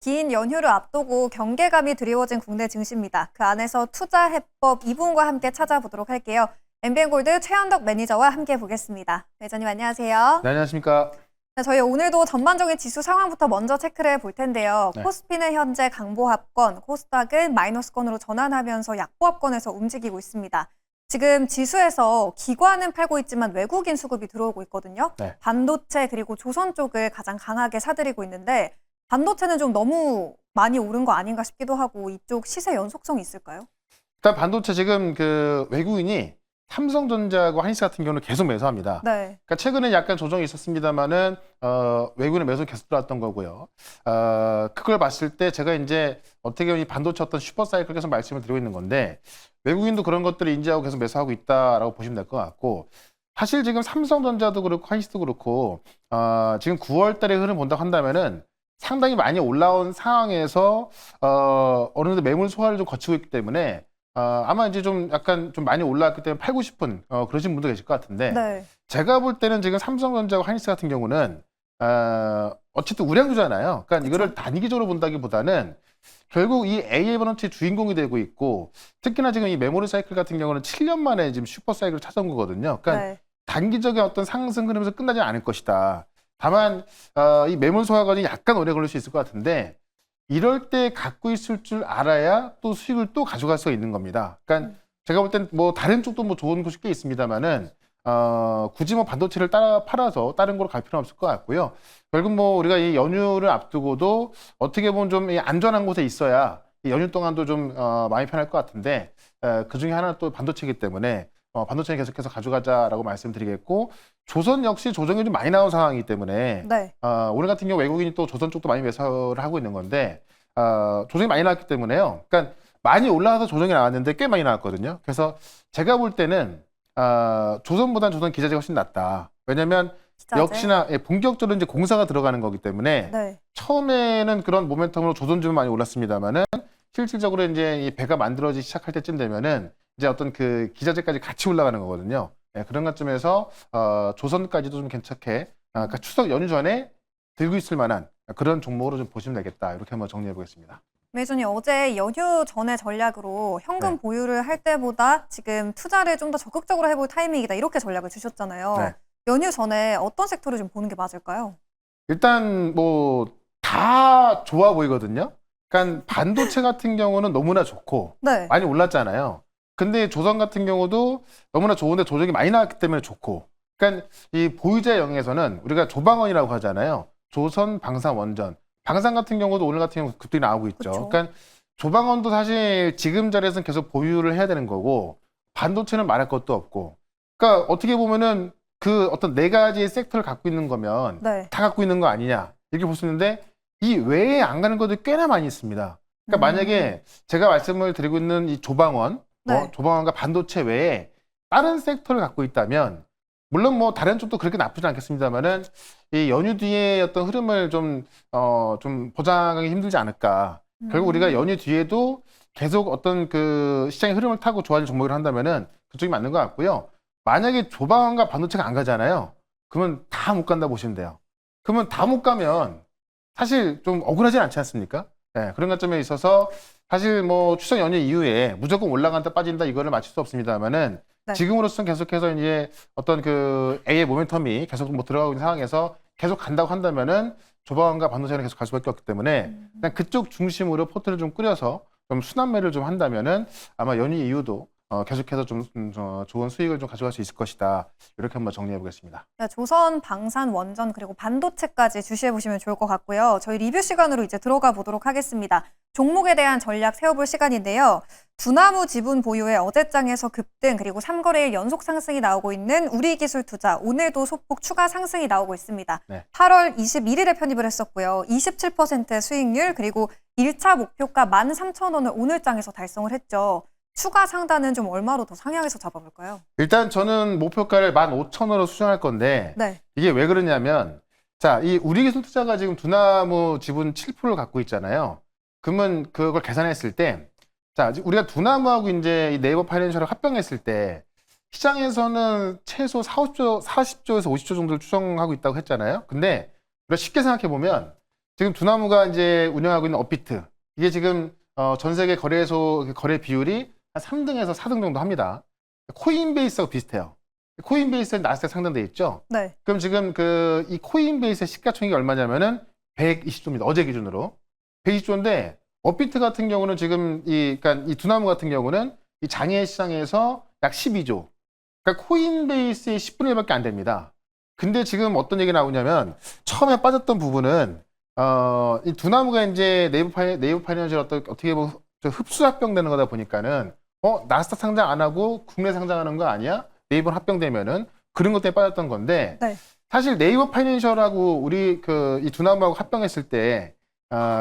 긴 연휴를 앞두고 경계감이 드리워진 국내 증시입니다. 그 안에서 투자 해법 이분과 함께 찾아보도록 할게요. MBN골드 최현덕 매니저와 함께 보겠습니다. 매니저님 안녕하세요. 네, 안녕하십니까. 네, 저희 오늘도 전반적인 지수 상황부터 먼저 체크를 해볼 텐데요. 네. 코스피는 현재 강보합권, 코스닥은 마이너스권으로 전환하면서 약보합권에서 움직이고 있습니다. 지금 지수에서 기관은 팔고 있지만 외국인 수급이 들어오고 있거든요. 네. 반도체 그리고 조선 쪽을 가장 강하게 사들이고 있는데 반도체는 좀 너무 많이 오른 거 아닌가 싶기도 하고 이쪽 시세 연속성이 있을까요? 일단 반도체 지금 그 외국인이 삼성전자하고 하이닉스 같은 경우는 계속 매수합니다. 네. 그러니까 최근에 약간 조정이 있었습니다만은 외국인의 매수 계속 들어왔던 거고요. 그걸 봤을 때 제가 이제 어떻게 보면 이 반도체 어떤 슈퍼 사이클 계속 말씀을 드리고 있는 건데 외국인도 그런 것들을 인지하고 계속 매수하고 있다라고 보시면 될 것 같고 사실 지금 삼성전자도 그렇고 하이닉스도 그렇고 지금 9월 달에 흐름 본다고 한다면은 상당히 많이 올라온 상황에서 어느 정도 매물 소화를 좀 거치고 있기 때문에 아마 이제 좀 약간 좀 많이 올라왔기 때문에 팔고 싶은 그러신 분도 계실 것 같은데 네. 제가 볼 때는 지금 삼성전자와 하이닉스 같은 경우는 어쨌든 우량주잖아요. 그러니까 이거를 단기적으로 본다기보다는 결국 이 AI 반도체 주인공이 되고 있고 특히나 지금 이 메모리 사이클 같은 경우는 7년 만에 지금 슈퍼 사이클을 찾아온 거거든요. 그러니까 네. 단기적인 어떤 상승 흐름에서 끝나지 않을 것이다. 다만 이 매물 소화 과정이 약간 오래 걸릴 수 있을 것 같은데 이럴 때 갖고 있을 줄 알아야 또 수익을 또 가져갈 수가 있는 겁니다. 그러니까 제가 볼 땐 뭐 다른 쪽도 뭐 좋은 곳이 꽤 있습니다만은 굳이 뭐 반도체를 따라 팔아서 다른 거로 갈 필요는 없을 것 같고요. 결국 뭐 우리가 이 연휴를 앞두고도 어떻게 보면 좀 이 안전한 곳에 있어야 이 연휴 동안도 좀 많이 편할 것 같은데 그 중에 하나는 또 반도체이기 때문에 반도체는 계속해서 가져가자라고 말씀드리겠고 조선 역시 조정이 좀 많이 나온 상황이기 때문에 네. 오늘 같은 경우 외국인이 또 조선 쪽도 많이 매수를 하고 있는 건데 조정이 많이 나왔기 때문에요. 그러니까 많이 올라와서 조정이 나왔는데 꽤 많이 나왔거든요. 그래서 제가 볼 때는 조선보다는 조선 기자재가 훨씬 낫다. 왜냐하면 기자재? 역시나 본격적으로 이제 공사가 들어가는 거기 때문에 네. 처음에는 그런 모멘텀으로 조선 좀 많이 올랐습니다만은 실질적으로 이제 이 배가 만들어지기 시작할 때쯤 되면은 이제 어떤 그 기자재까지 같이 올라가는 거거든요. 그런 관점에서 조선까지도 좀 괜찮게 그러니까 추석 연휴 전에 들고 있을 만한 그런 종목으로 좀 보시면 되겠다. 이렇게 한번 정리해 보겠습니다. 매니저님 어제 연휴 전에 전략으로 현금 네. 보유를 할 때보다 지금 투자를 좀 더 적극적으로 해볼 타이밍이다 이렇게 전략을 주셨잖아요. 네. 연휴 전에 어떤 섹터를 좀 보는 게 맞을까요? 일단 뭐 다 좋아 보이거든요. 그러니까 반도체 같은 경우는 너무나 좋고 네. 많이 올랐잖아요. 근데 조선 같은 경우도 너무나 좋은데 조정이 많이 나왔기 때문에 좋고. 그러니까 이 보유자 영역에서는 우리가 조방원이라고 하잖아요. 조선, 방산, 원전. 방산 같은 경우도 오늘 같은 경우 급등이 나오고 있죠. 그쵸. 그러니까 조방원도 사실 지금 자리에서는 계속 보유를 해야 되는 거고 반도체는 말할 것도 없고. 그러니까 어떻게 보면은 그 어떤 네 가지의 섹터를 갖고 있는 거면 네. 다 갖고 있는 거 아니냐 이렇게 볼 수 있는데 이 외에 안 가는 것들이 꽤나 많이 있습니다. 그러니까 만약에 제가 말씀을 드리고 있는 이 조방원, 네. 조방원과 반도체 외에 다른 섹터를 갖고 있다면 물론 뭐 다른 쪽도 그렇게 나쁘지 않겠습니다만은 이 연휴 뒤에 어떤 흐름을 좀 보장하기 힘들지 않을까. 결국 우리가 연휴 뒤에도 계속 어떤 그 시장의 흐름을 타고 좋아질 종목을 한다면은 그쪽이 맞는 것 같고요. 만약에 조방원과 반도체가 안 가잖아요. 그러면 다 못 간다 보시면 돼요. 그러면 다 못 가면 사실 좀 억울하지 않지 않습니까? 네, 그런 관점에 있어서 사실 뭐 추석 연휴 이후에 무조건 올라간다 빠진다 이거를 맞출 수 없습니다만은 네. 지금으로서는 계속해서 이제 어떤 그 A의 모멘텀이 계속 뭐 들어가고 있는 상황에서 계속 간다고 한다면은 조방원과 반도체는 계속 갈 수밖에 없기 때문에 그냥 그쪽 중심으로 포트를 좀 꾸려서 좀 순환매를 좀 한다면은 아마 연휴 이후도 계속해서 좀 좋은 수익을 좀 가져갈 수 있을 것이다. 이렇게 한번 정리해 보겠습니다. 네, 조선, 방산, 원전 그리고 반도체까지 주시해 보시면 좋을 것 같고요. 저희 리뷰 시간으로 이제 들어가 보도록 하겠습니다. 종목에 대한 전략 세워볼 시간인데요. 두나무 지분 보유의 어제장에서 급등 그리고 3거래일 연속 상승이 나오고 있는 우리기술투자 오늘도 소폭 추가 상승이 나오고 있습니다. 네. 8월 21일에 편입을 했었고요. 27% 수익률 그리고 1차 목표가 13,000원을 오늘 장에서 달성을 했죠. 추가 상단은 좀 얼마로 더 상향해서 잡아볼까요? 일단 저는 목표가를 15,000원으로 수정할 건데 네. 이게 왜 그러냐면 자, 이 우리기술투자가 지금 두나무 지분 7%를 갖고 있잖아요. 그러면 그걸 계산했을 때 자, 우리가 두나무하고 이제 이 네이버 파이낸셜을 합병했을 때 시장에서는 최소 40조에서 50조 정도를 추정하고 있다고 했잖아요. 근데 우리가 쉽게 생각해 보면 지금 두나무가 이제 운영하고 있는 업비트 이게 지금 전 세계 거래소 거래 비율이 한 3등에서 4등 정도 합니다. 코인베이스하고 비슷해요. 코인베이스는 나스닥 상장돼 있죠. 네. 그럼 지금 이 코인베이스의 시가총액이 얼마냐면은 120조입니다. 어제 기준으로 120조인데 업비트 같은 경우는 지금 그러니까 이 두나무 같은 경우는 이 장외 시장에서 약 12조. 그러니까 코인베이스의 10분의 1밖에 안 됩니다. 근데 지금 어떤 얘기 나오냐면 처음에 빠졌던 부분은 이 두나무가 이제 네이버 파이낸셜 어떻게 보면 흡수 합병되는 거다 보니까는 나스닥 상장 안 하고 국내 상장하는 거 아니야? 네이버 합병되면은 그런 것 때문에 빠졌던 건데 네. 사실 네이버 파이낸셜하고 우리 이 두나무하고 합병했을 때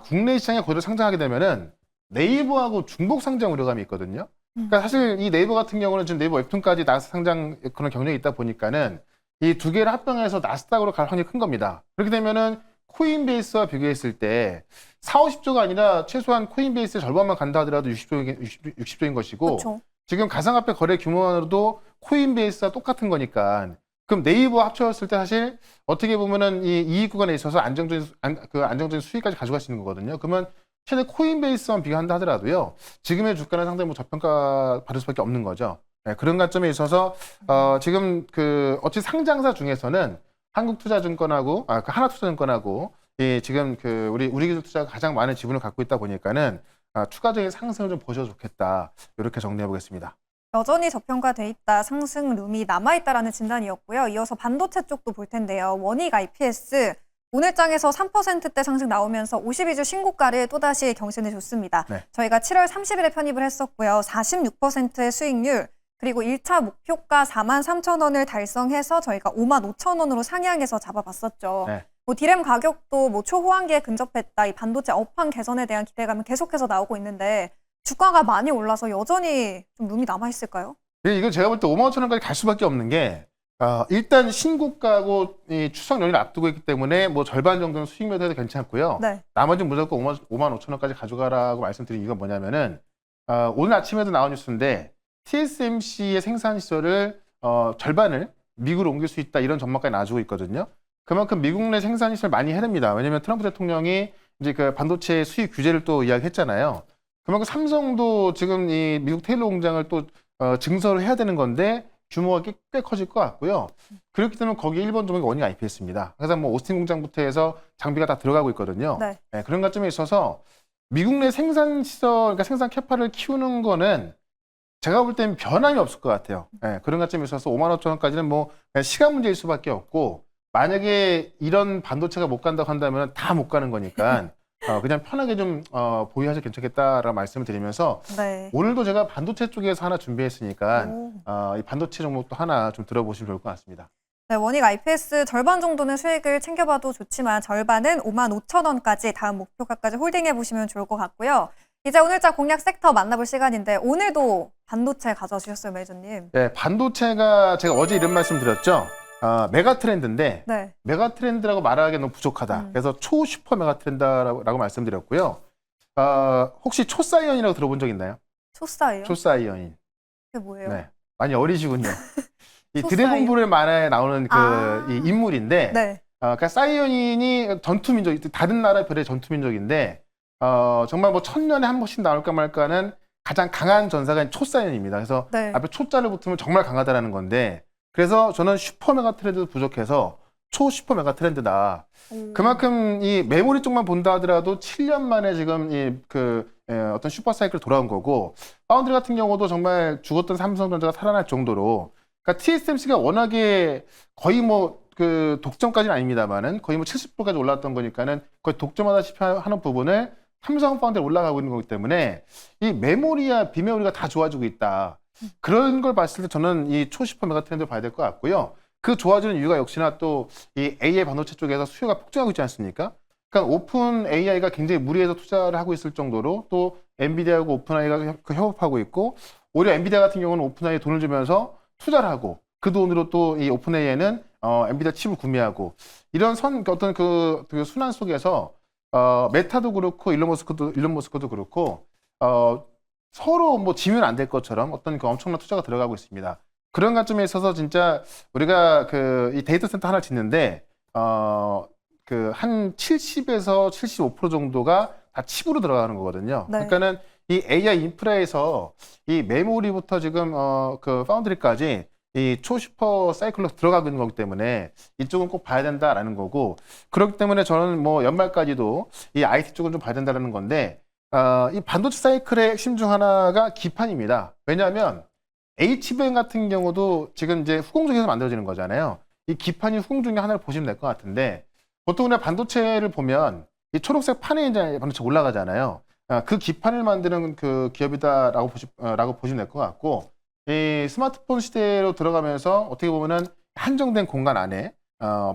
국내 시장에 그대로 상장하게 되면은 네이버하고 중복 상장 우려감이 있거든요. 그러니까 사실 이 네이버 같은 경우는 지금 네이버 웹툰까지 나스닥 상장 그런 경력이 있다 보니까는 이 두 개를 합병해서 나스닥으로 갈 확률이 큰 겁니다. 그렇게 되면은 코인베이스와 비교했을 때 4, 50조가 아니라 최소한 코인베이스의 절반만 간다 하더라도 60조인 것이고 그쵸. 지금 가상화폐 거래 규모만으로도 코인베이스와 똑같은 거니까 그럼 네이버 합쳐졌을 때 사실 어떻게 보면은 이 이익 구간에 있어서 안정적인 수익까지 가져갈 수 있는 거거든요. 그러면 최대 코인베이스만 비교한다 하더라도요. 지금의 주가는 상당히 뭐 저평가 받을 수밖에 없는 거죠. 네, 그런 관점에 있어서 지금 어찌 상장사 중에서는 한국투자증권하고 하나투자증권하고 지금 우리기술투자가 가장 많은 지분을 갖고 있다 보니까는 추가적인 상승을 좀 보셔도 좋겠다. 이렇게 정리해 보겠습니다. 여전히 저평가돼 있다, 상승 룸이 남아있다라는 진단이었고요. 이어서 반도체 쪽도 볼 텐데요. 원익 IPS 오늘 장에서 3%대 상승 나오면서 52주 신고가를 또다시 경신해 줬습니다. 네. 저희가 7월 30일에 편입을 했었고요. 46%의 수익률, 그리고 1차 목표가 43,000원을 달성해서 저희가 55,000원으로 상향해서 잡아봤었죠. 네. 뭐 디램 가격도 뭐 초호황기에 근접했다. 이 반도체 업황 개선에 대한 기대감은 계속해서 나오고 있는데 주가가 많이 올라서 여전히 좀 룸이 남아있을까요? 이거 제가 볼 때 55,000원까지 갈 수밖에 없는 게 일단 신고가고 이 추석 연휴를 앞두고 있기 때문에 뭐 절반 정도는 수익 매도해도 괜찮고요. 네. 나머지는 무조건 55,000원까지 가져가라고 말씀드린 이유가 뭐냐면은 오늘 아침에도 나온 뉴스인데 TSMC의 생산 시설을 절반을 미국으로 옮길 수 있다 이런 전망까지 나와주고 있거든요. 그만큼 미국 내 생산 시설 많이 해야 됩니다. 왜냐하면 트럼프 대통령이 이제 그 반도체 수입 규제를 또 이야기했잖아요. 그만큼 삼성도 지금 이 미국 테일러 공장을 또 증설을 해야 되는 건데 규모가 꽤 커질 것 같고요. 그렇기 때문에 거기 1번 종목이 원익 IPS입니다. 그래서 뭐 오스틴 공장부터 해서 장비가 다 들어가고 있거든요. 네. 네, 그런 관점에 있어서 미국 내 생산 시설, 그러니까 생산 캐파를 키우는 거는 제가 볼 때는 변함이 없을 것 같아요. 네, 그런 관점에 있어서 55,000원까지는 뭐 그냥 시간 문제일 수밖에 없고 만약에 이런 반도체가 못 간다고 한다면 다 못 가는 거니까 그냥 편하게 좀 보유하셔도 괜찮겠다라고 말씀을 드리면서 네. 오늘도 제가 반도체 쪽에서 하나 준비했으니까 오. 이 반도체 종목도 하나 좀 들어보시면 좋을 것 같습니다. 네, 원익 IPS 절반 정도는 수익을 챙겨봐도 좋지만 절반은 55,000원까지 다음 목표가까지 홀딩해 보시면 좋을 것 같고요. 이제 오늘자 공략 섹터 만나볼 시간인데 오늘도 반도체 가져와 주셨어요, 매니저님. 네, 반도체가 제가 어제 이런 말씀 드렸죠. 메가 트렌드인데 네. 메가 트렌드라고 말하기 너무 부족하다. 그래서 초슈퍼 메가 트렌드라고 말씀드렸고요. 혹시 초사이언이라고 들어본 적 있나요? 초싸예요? 초사이언인. 그게 뭐예요? 네, 많이 어리시군요. 이 초사이언. 드래곤볼의 만화에 나오는 이 인물인데, 네. 그러니까 사이언인이 전투민족, 다른 나라 별의 전투민족인데, 정말 뭐 1000년에 한 번씩 나올까 말까는 가장 강한 전사가 초사이언입니다. 그래서 네. 앞에 초자를 붙으면 정말 강하다라는 건데, 그래서 저는 슈퍼 메가 트렌드도 부족해서 초 슈퍼 메가 트렌드다. 그만큼 이 메모리 쪽만 본다 하더라도 7년 만에 지금 어떤 슈퍼 사이클 돌아온 거고, 파운드리 같은 경우도 정말 죽었던 삼성전자가 살아날 정도로, 그러니까 TSMC가 워낙에 거의 뭐 독점까지는 아닙니다만은 거의 뭐 70%까지 올라왔던 거니까는 거의 독점하다시피 하는 부분을 삼성 파운드에 올라가고 있는 거기 때문에 이 메모리와 비메모리가 다 좋아지고 있다. 그런 걸 봤을 때 저는 이 초슈퍼 메가 트렌드를 봐야 될 것 같고요. 그 좋아지는 이유가 역시나 또 이 AI 반도체 쪽에서 수요가 폭증하고 있지 않습니까? 그러니까 오픈 AI가 굉장히 무리해서 투자를 하고 있을 정도로 또 엔비디아하고 오픈 AI가 협업하고 있고 오히려 엔비디아 같은 경우는 오픈 AI 돈을 주면서 투자를 하고 그 돈으로 또 이 오픈 AI는 엔비디아 칩을 구매하고 이런 어떤 그 순환 속에서 메타도 그렇고 일론 머스크도 그렇고 서로 뭐 지면 안 될 것처럼 어떤 그 엄청난 투자가 들어가고 있습니다. 그런 관점에 있어서 진짜 우리가 이 데이터 센터 하나 짓는데 그 한 70에서 75% 정도가 다 칩으로 들어가는 거거든요. 네. 그러니까는 이 AI 인프라에서 이 메모리부터 지금 그 파운드리까지 이 초슈퍼 사이클로 들어가고 있는 거기 때문에 이쪽은 꼭 봐야 된다라는 거고, 그렇기 때문에 저는 뭐 연말까지도 이 IT 쪽은 좀 봐야 된다라는 건데, 이 반도체 사이클의 핵심 중 하나가 기판입니다. 왜냐하면 HBM 같은 경우도 지금 이제 후공정에서 만들어지는 거잖아요. 이 기판이 후공 중에 하나를 보시면 될 것 같은데, 보통 우리가 반도체를 보면 이 초록색 판에 이제 반도체 올라가잖아요. 그 기판을 만드는 그 기업이다라고 라고 보시면 될 것 같고, 이 스마트폰 시대로 들어가면서 어떻게 보면은 한정된 공간 안에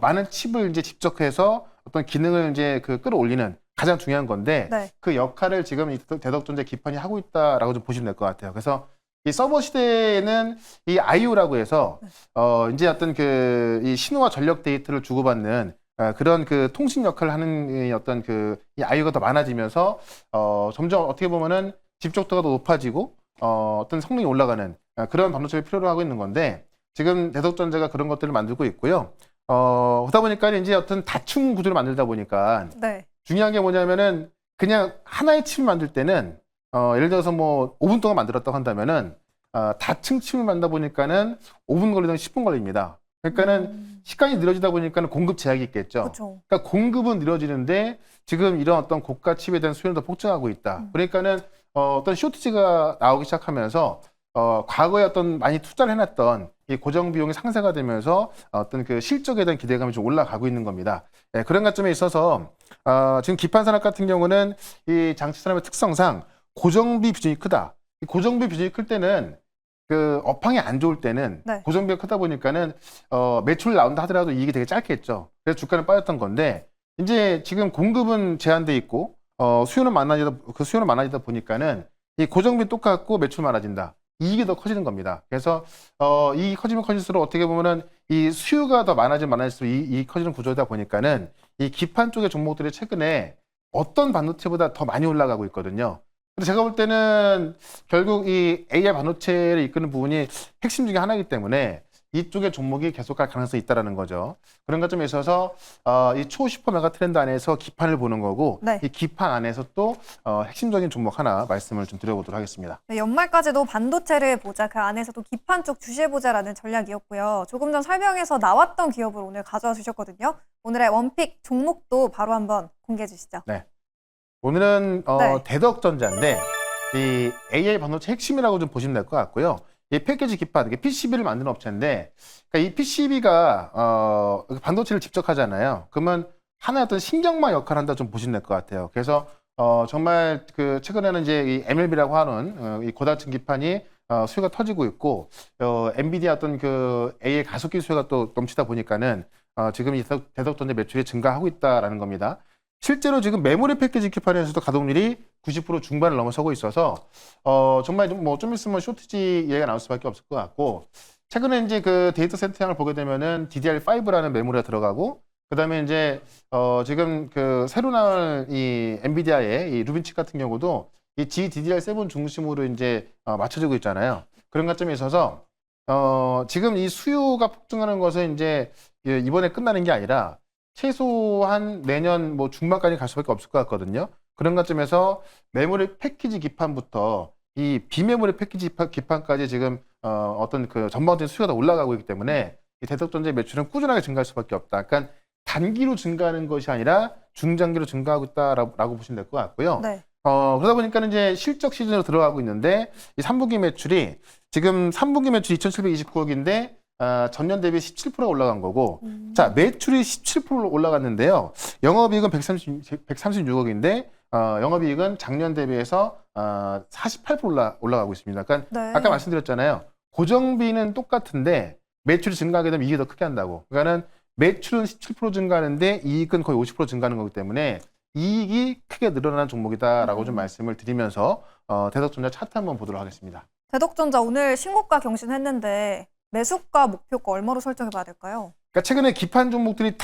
많은 칩을 이제 집적해서 어떤 기능을 이제 그 끌어올리는 가장 중요한 건데, 네. 그 역할을 지금 이 대덕전자 기판이 하고 있다라고 좀 보시면 될 것 같아요. 그래서 이 서버 시대에는 이 IO라고 해서 이제 어떤 그 이 신호와 전력 데이터를 주고받는 그런 그 통신 역할을 하는 이 어떤 그 이 IO가 더 많아지면서 점점 어떻게 보면은 집적도가 더 높아지고 어떤 성능이 올라가는 그런 반도체를 필요로 하고 있는 건데, 지금 대덕전자가 그런 것들을 만들고 있고요. 그러다 보니까 이제 어떤 다층 구조를 만들다 보니까 네. 중요한 게 뭐냐면은 그냥 하나의 칩을 만들 때는 예를 들어서 뭐 5분 동안 만들었다고 한다면은 다층 칩을 만들다 보니까는 5분 걸리든 10분 걸립니다. 그러니까는 시간이 늘어지다 보니까는 공급 제약이 있겠죠. 그렇죠. 그러니까 공급은 늘어지는데 지금 이런 어떤 고가 칩에 대한 수요는 더 폭증하고 있다. 그러니까는 어떤 쇼티지가 나오기 시작하면서 과거에 어떤 많이 투자를 해놨던 이 고정 비용이 상쇄가 되면서 어떤 그 실적에 대한 기대감이 좀 올라가고 있는 겁니다. 예, 그런 관점에 있어서 지금 기판 산업 같은 경우는 이 장치 산업의 특성상 고정비 비중이 크다. 이 고정비 비중이 클 때는 그 업황이 안 좋을 때는 네. 고정비가 크다 보니까는 매출 나온다 하더라도 이익이 되게 짧겠죠. 그래서 주가는 빠졌던 건데, 이제 지금 공급은 제한돼 있고 수요는 많아지다 보니까는 이 고정비 똑같고 매출 많아진다. 이익이 더 커지는 겁니다. 그래서 이익이 커지면 커질수록 어떻게 보면은 이 수요가 더 많아질수록 이익이 커지는 구조다 보니까는 이 기판 쪽의 종목들이 최근에 어떤 반도체보다 더 많이 올라가고 있거든요. 근데 제가 볼 때는 결국 이 AI 반도체를 이끄는 부분이 핵심 중에 하나이기 때문에 이쪽의 종목이 계속 갈 가능성이 있다라는 거죠. 그런 것점에 있어서 이 초슈퍼 메가 트렌드 안에서 기판을 보는 거고, 네. 이 기판 안에서 또 핵심적인 종목 하나 말씀을 좀 드려보도록 하겠습니다. 네, 연말까지도 반도체를 보자, 그 안에서도 기판 쪽 주시해보자라는 전략이었고요. 조금 전 설명에서 나왔던 기업을 오늘 가져와 주셨거든요. 오늘의 원픽 종목도 바로 한번 공개해 주시죠. 네. 오늘은 네. 대덕전자인데 이 AI 반도체 핵심이라고 좀 보시면 될 것 같고요. 이 패키지 기판, 이게 PCB를 만드는 업체인데, 그러니까 이 PCB가 반도체를 직접 하잖아요. 그러면 하나의 어떤 신경망 역할을 한다 좀 보시면 될 것 같아요. 그래서 정말 그 최근에는 이제 이 MLB라고 하는 이 고단층 기판이 수요가 터지고 있고, 엔비디아 어떤 그 AI 가속기 수요가 또 넘치다 보니까는 지금 이 대덕전자 매출이 증가하고 있다라는 겁니다. 실제로 지금 메모리 패키지 기판에서도 가동률이 90% 중반을 넘어서고 있어서 정말 좀 있으면 쇼티지 얘기가 나올 수밖에 없을 것 같고, 최근에 이제 그 데이터 센터량을 보게 되면은 DDR5라는 메모리가 들어가고, 그다음에 이제 지금 그 새로 나올 이 엔비디아의 이 루빈칩 같은 경우도 이 GDDR7 중심으로 이제 맞춰지고 있잖아요. 그런 관점에 있어서 지금 이 수요가 폭증하는 것은 이제 이번에 끝나는 게 아니라 최소한 내년 뭐 중반까지 갈 수밖에 없을 것 같거든요. 그런 관점에서 메모리 패키지 기판부터 이 비메모리 패키지 기판까지 지금 어떤 그 전반적인 수요가 올라가고 있기 때문에 이 대덕전자의 매출은 꾸준하게 증가할 수밖에 없다. 그러니까 단기로 증가하는 것이 아니라 중장기로 증가하고 있다라고 보시면 될 것 같고요. 네. 그러다 보니까 이제 실적 시즌으로 들어가고 있는데, 이 3분기 매출이 지금 3분기 매출이 2,729억인데 전년 대비 17%가 올라간 거고, 자, 매출이 17% 올라갔는데요. 영업이익은 136억인데 영업이익은 작년 대비해서 48% 올라가고 있습니다. 그러니까 네. 아까 말씀드렸잖아요. 고정비는 똑같은데 매출이 증가하게 되면 이익이 더 크게 한다고. 그러니까는 매출은 17% 증가하는데 이익은 거의 50% 증가하는 거기 때문에 이익이 크게 늘어나는 종목이다라고 좀 말씀을 드리면서 대덕전자 차트 한번 보도록 하겠습니다. 대덕전자 오늘 신고가 경신했는데 매수가 목표가 얼마로 설정해 봐야 될까요? 그러니까 최근에 기판 종목들이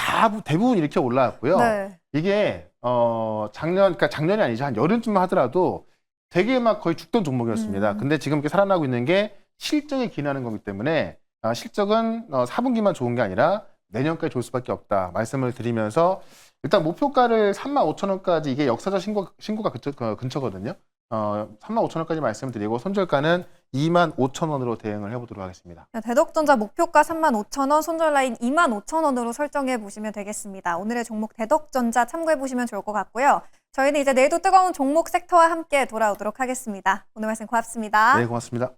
대부분 이렇게 올라왔고요. 네. 이게 그러니까 작년이 아니죠. 한 여름쯤만 하더라도 되게 막 거의 죽던 종목이었습니다. 근데 지금 이렇게 살아나고 있는 게 실적에 기인하는 거기 때문에 실적은 4분기만 좋은 게 아니라 내년까지 좋을 수밖에 없다 말씀을 드리면서 일단 목표가를 35,000원까지 이게 역사적 신고가 근처거든요. 35,000원까지 말씀드리고 손절가는 25,000원으로 대응을 해보도록 하겠습니다. 대덕전자 목표가 35,000원, 손절 라인 25,000원으로 설정해 보시면 되겠습니다. 오늘의 종목 대덕전자 참고해 보시면 좋을 것 같고요. 저희는 이제 내일도 뜨거운 종목 섹터와 함께 돌아오도록 하겠습니다. 오늘 말씀 고맙습니다. 네, 고맙습니다.